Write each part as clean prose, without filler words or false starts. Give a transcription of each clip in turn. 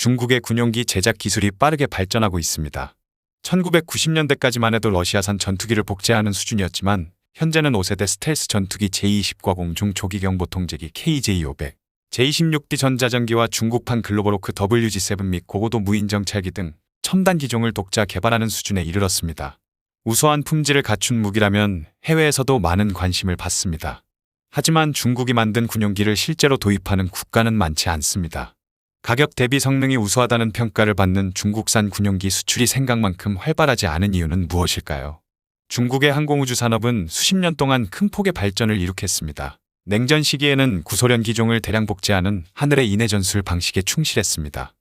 중국의 군용기 제작 기술이 빠르게 발전하고 있습니다. 1990년대까지만 해도 러시아산 전투기를 복제하는 수준이었지만 현재는 5세대 스텔스 전투기 J-20과 공중 조기 경보통제기 KJ-500, J-16D 전자전기와 중국판 글로벌호크 WG-7 및 고고도 무인 정찰기 등 첨단 기종을 독자 개발하는 수준에 이르렀습니다. 우수한 품질을 갖춘 무기라면 해외에서도 많은 관심을 받습니다. 하지만 중국이 만든 군용기를 실제로 도입하는 국가는 많지 않습니다. 가격 대비 성능이 우수하다는 평가를 받는 중국산 군용기 수출이 생각만큼 활발하지 않은 이유는 무엇일까요? 중국의 항공우주 산업은 수십 년 동안 큰 폭의 발전을 이룩했습니다. 냉전 시기에는 구소련 기종을 대량 복제하는 하늘의 인해 전술 방식에 충실했습니다.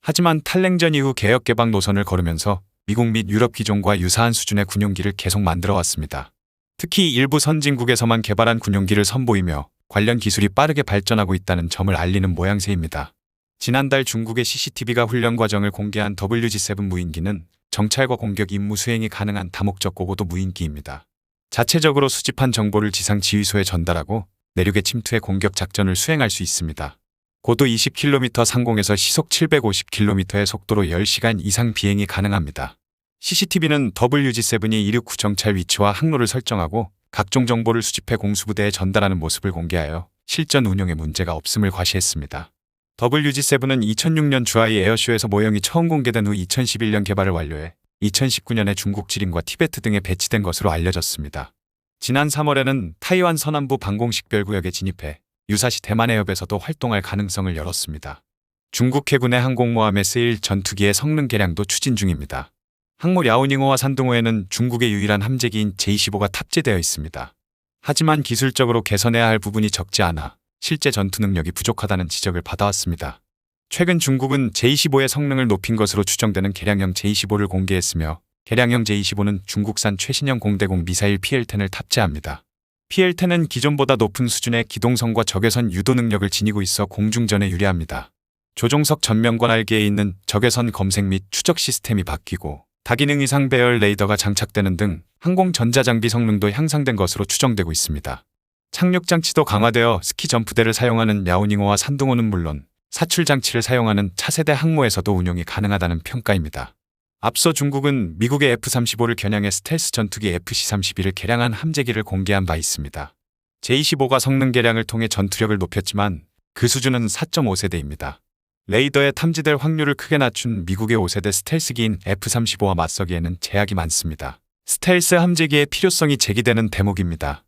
하지만 탈냉전 이후 개혁 개방 노선을 걸으면서 미국 및 유럽 기종과 유사한 수준의 군용기를 계속 만들어 왔습니다. 특히 일부 선진국에서만 개발한 군용기를 선보이며 관련 기술이 빠르게 발전하고 있다는 점을 알리는 모양새입니다. 지난달 중국의 CCTV가 훈련 과정을 공개한 WG-7 무인기는 정찰과 공격 임무 수행이 가능한 다목적 고고도 무인기입니다. 자체적으로 수집한 정보를 지상 지휘소에 전달하고 내륙에 침투해 공격 작전을 수행할 수 있습니다. 고도 20km 상공에서 시속 750km의 속도로 10시간 이상 비행이 가능합니다. CCTV는 WG-7이 이륙 후 정찰 위치와 항로를 설정하고 각종 정보를 수집해 공수부대에 전달하는 모습을 공개하여 실전 운용에 문제가 없음을 과시했습니다. WG-7은 2006년 주하이 에어쇼에서 모형이 처음 공개된 후 2011년 개발을 완료해 2019년에 중국 지림과 티베트 등에 배치된 것으로 알려졌습니다. 지난 3월에는 타이완 서남부 방공식별구역에 진입해 유사시 대만해협에서도 활동할 가능성을 열었습니다. 중국 해군의 항공모함에 쓰일 전투기의 성능 개량도 추진 중입니다. 항모 랴오닝호와 산둥호에는 중국의 유일한 함재기인 J-15가 탑재되어 있습니다. 하지만 기술적으로 개선해야 할 부분이 적지 않아 실제 전투 능력이 부족하다는 지적을 받아왔습니다. 최근 중국은 J-15의 성능을 높인 것으로 추정되는 개량형 J-15를 공개했으며 개량형 J-15는 중국산 최신형 공대공 미사일 PL-10을 탑재합니다. PL-10은 기존보다 높은 수준의 기동성과 적외선 유도 능력을 지니고 있어 공중전에 유리합니다. 조종석 전면과 날개에 있는 적외선 검색 및 추적 시스템이 바뀌고 다기능 이상 배열 레이더가 장착되는 등 항공 전자장비 성능도 향상된 것으로 추정되고 있습니다. 착륙장치도 강화되어 스키 점프대를 사용하는 랴오닝호와 산둥호는 물론 사출장치를 사용하는 차세대 항모에서도 운용이 가능하다는 평가입니다. 앞서 중국은 미국의 F-35를 겨냥해 스텔스 전투기 FC-31을 개량한 함재기를 공개한 바 있습니다. J-15가 성능 개량을 통해 전투력을 높였지만 그 수준은 4.5세대입니다. 레이더에 탐지될 확률을 크게 낮춘 미국의 5세대 스텔스기인 F-35와 맞서기에는 제약이 많습니다. 스텔스 함재기의 필요성이 제기되는 대목입니다.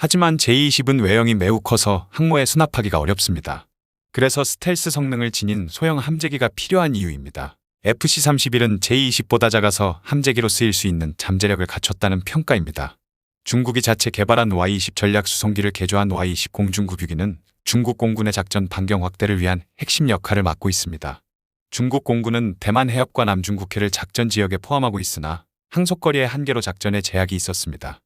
하지만 J-20은 외형이 매우 커서 항모에 수납하기가 어렵습니다. 그래서 스텔스 성능을 지닌 소형 함재기가 필요한 이유입니다. FC-31은 J-20보다 작아서 함재기로 쓰일 수 있는 잠재력을 갖췄다는 평가입니다. 중국이 자체 개발한 Y-20 전략 수송기를 개조한 Y-20 공중급유기는 중국 공군의 작전 반경 확대를 위한 핵심 역할을 맡고 있습니다. 중국 공군은 대만 해협과 남중국해를 작전 지역에 포함하고 있으나 항속거리의 한계로 작전에 제약이 있었습니다.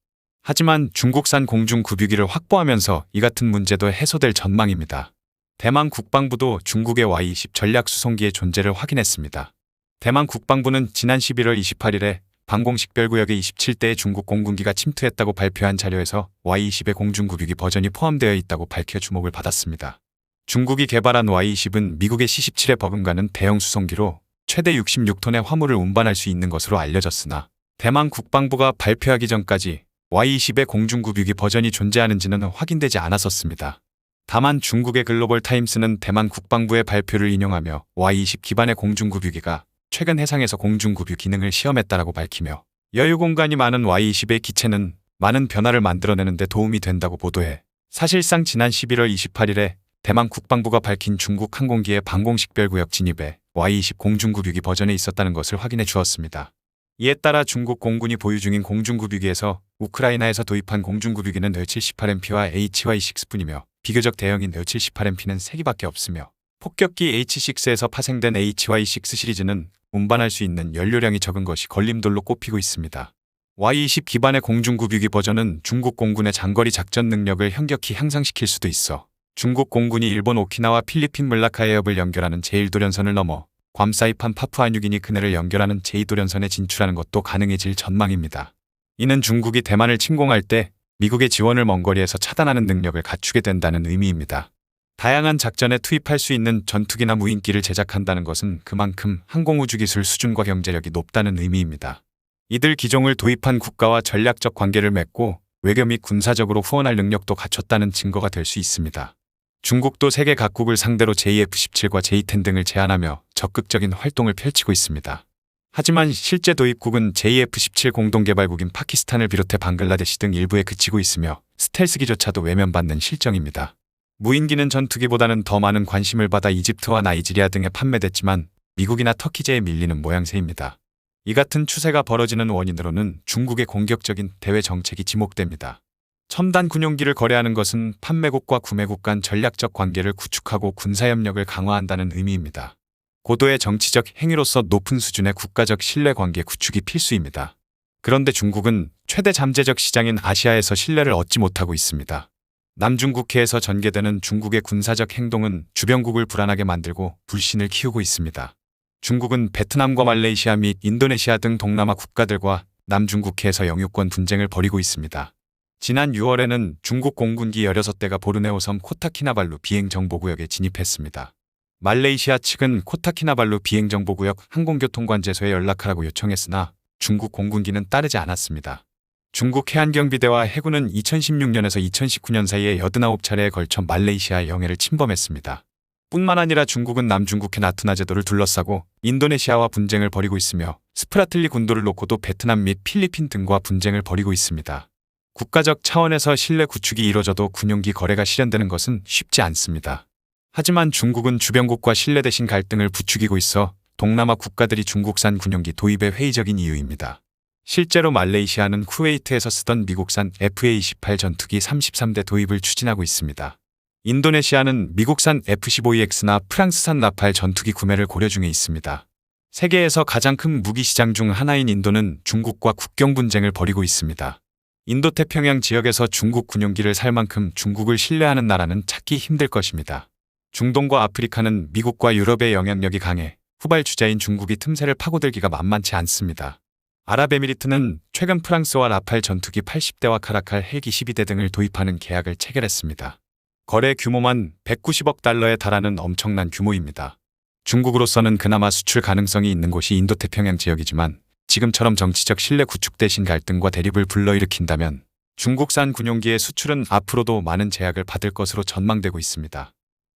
하지만 중국산 공중급유기를 확보하면서 이 같은 문제도 해소될 전망입니다. 대만 국방부도 중국의 Y-20 전략 수송기의 존재를 확인했습니다. 대만 국방부는 지난 11월 28일에 방공식별구역에 27대의 중국 공군기가 침투했다고 발표한 자료에서 Y-20의 공중급유기 버전이 포함되어 있다고 밝혀 주목을 받았습니다. 중국이 개발한 Y-20은 미국의 C-17에 버금가는 대형 수송기로 최대 66톤의 화물을 운반할 수 있는 것으로 알려졌으나 대만 국방부가 발표하기 전까지 Y-20의 공중급유기 버전이 존재하는지는 확인되지 않았었습니다. 다만 중국의 글로벌 타임스는 대만 국방부의 발표를 인용하며 Y-20 기반의 공중급유기가 최근 해상에서 공중급유 기능을 시험했다라고 밝히며 여유 공간이 많은 Y-20의 기체는 많은 변화를 만들어내는 데 도움이 된다고 보도해 사실상 지난 11월 28일에 대만 국방부가 밝힌 중국 항공기의 방공식별구역 진입에 Y-20 공중급유기 버전에 있었다는 것을 확인해 주었습니다. 이에 따라 중국 공군이 보유 중인 공중급유기에서 우크라이나에서 도입한 공중급유기는 H-78MP와 HY-6뿐이며 비교적 대형인 H-78MP는 3기밖에 없으며 폭격기 H-6에서 파생된 HY-6 시리즈는 운반할 수 있는 연료량이 적은 것이 걸림돌로 꼽히고 있습니다. Y-20 기반의 공중급유기 버전은 중국 공군의 장거리 작전 능력을 현격히 향상시킬 수도 있어 중국 공군이 일본 오키나와 필리핀 물라카 해협을 연결하는 제1도련선을 넘어 괌 사이판 파푸아뉴기니 그네를 연결하는 제2도련선에 진출하는 것도 가능해질 전망입니다. 이는 중국이 대만을 침공할 때 미국의 지원을 먼 거리에서 차단하는 능력을 갖추게 된다는 의미입니다. 다양한 작전에 투입할 수 있는 전투기나 무인기를 제작한다는 것은 그만큼 항공우주기술 수준과 경제력이 높다는 의미입니다. 이들 기종을 도입한 국가와 전략적 관계를 맺고 외교 및 군사적으로 후원할 능력도 갖췄다는 증거가 될 수 있습니다. 중국도 세계 각국을 상대로 JF-17과 J-10 등을 제안하며 적극적인 활동을 펼치고 있습니다. 하지만 실제 도입국은 JF-17 공동개발국인 파키스탄을 비롯해 방글라데시 등 일부에 그치고 있으며 스텔스기조차도 외면받는 실정입니다. 무인기는 전투기보다는 더 많은 관심을 받아 이집트와 나이지리아 등에 판매됐지만 미국이나 터키제에 밀리는 모양새입니다. 이 같은 추세가 벌어지는 원인으로는 중국의 공격적인 대외 정책이 지목됩니다. 첨단 군용기를 거래하는 것은 판매국과 구매국 간 전략적 관계를 구축하고 군사협력을 강화한다는 의미입니다. 고도의 정치적 행위로서 높은 수준의 국가적 신뢰관계 구축이 필수입니다. 그런데 중국은 최대 잠재적 시장인 아시아에서 신뢰를 얻지 못하고 있습니다. 남중국해에서 전개되는 중국의 군사적 행동은 주변국을 불안하게 만들고 불신을 키우고 있습니다. 중국은 베트남과 말레이시아 및 인도네시아 등 동남아 국가들과 남중국해에서 영유권 분쟁을 벌이고 있습니다. 지난 6월에는 중국 공군기 16대가 보르네오섬 코타키나발루 비행정보구역에 진입했습니다. 말레이시아 측은 코타키나발루 비행정보구역 항공교통관제소에 연락하라고 요청했으나 중국 공군기는 따르지 않았습니다. 중국 해안경비대와 해군은 2016년에서 2019년 사이에 89차례에 걸쳐 말레이시아의 영해를 침범했습니다. 뿐만 아니라 중국은 남중국해 나투나 제도를 둘러싸고 인도네시아와 분쟁을 벌이고 있으며 스프라틀리 군도를 놓고도 베트남 및 필리핀 등과 분쟁을 벌이고 있습니다. 국가적 차원에서 신뢰 구축이 이뤄져도 군용기 거래가 실현되는 것은 쉽지 않습니다. 하지만 중국은 주변국과 신뢰 대신 갈등을 부추기고 있어 동남아 국가들이 중국산 군용기 도입에 회의적인 이유입니다. 실제로 말레이시아는 쿠웨이트에서 쓰던 미국산 FA-28 전투기 33대 도입을 추진하고 있습니다. 인도네시아는 미국산 F-15EX나 프랑스산 라팔 전투기 구매를 고려 중에 있습니다. 세계에서 가장 큰 무기 시장 중 하나인 인도는 중국과 국경 분쟁을 벌이고 있습니다. 인도태평양 지역에서 중국 군용기를 살 만큼 중국을 신뢰하는 나라는 찾기 힘들 것입니다. 중동과 아프리카는 미국과 유럽의 영향력이 강해 후발주자인 중국이 틈새를 파고들기가 만만치 않습니다. 아랍에미리트는 최근 프랑스와 라팔 전투기 80대와 카라칼 헬기 12대 등을 도입하는 계약을 체결했습니다. 거래 규모만 190억 달러에 달하는 엄청난 규모입니다. 중국으로서는 그나마 수출 가능성이 있는 곳이 인도태평양 지역이지만 지금처럼 정치적 신뢰 구축 대신 갈등과 대립을 불러일으킨다면 중국산 군용기의 수출은 앞으로도 많은 제약을 받을 것으로 전망되고 있습니다.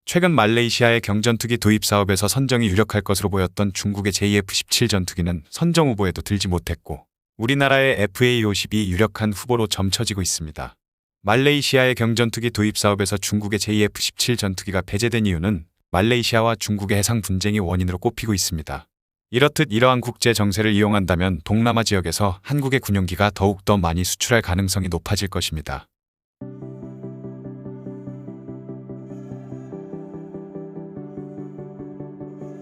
최근 말레이시아의 경전투기 도입 사업에서 선정이 유력할 것으로 보였던 중국의 JF-17 전투기는 선정 후보에도 들지 못했고 우리나라의 FA-52 유력한 후보로 점쳐지고 있습니다. 말레이시아의 경전투기 도입 사업에서 중국의 JF-17 전투기가 배제된 이유는 말레이시아와 중국의 해상 분쟁이 원인으로 꼽히고 있습니다. 이렇듯 이러한 국제 정세를 이용한다면 동남아 지역에서 한국의 군용기가 더욱더 많이 수출할 가능성이 높아질 것입니다.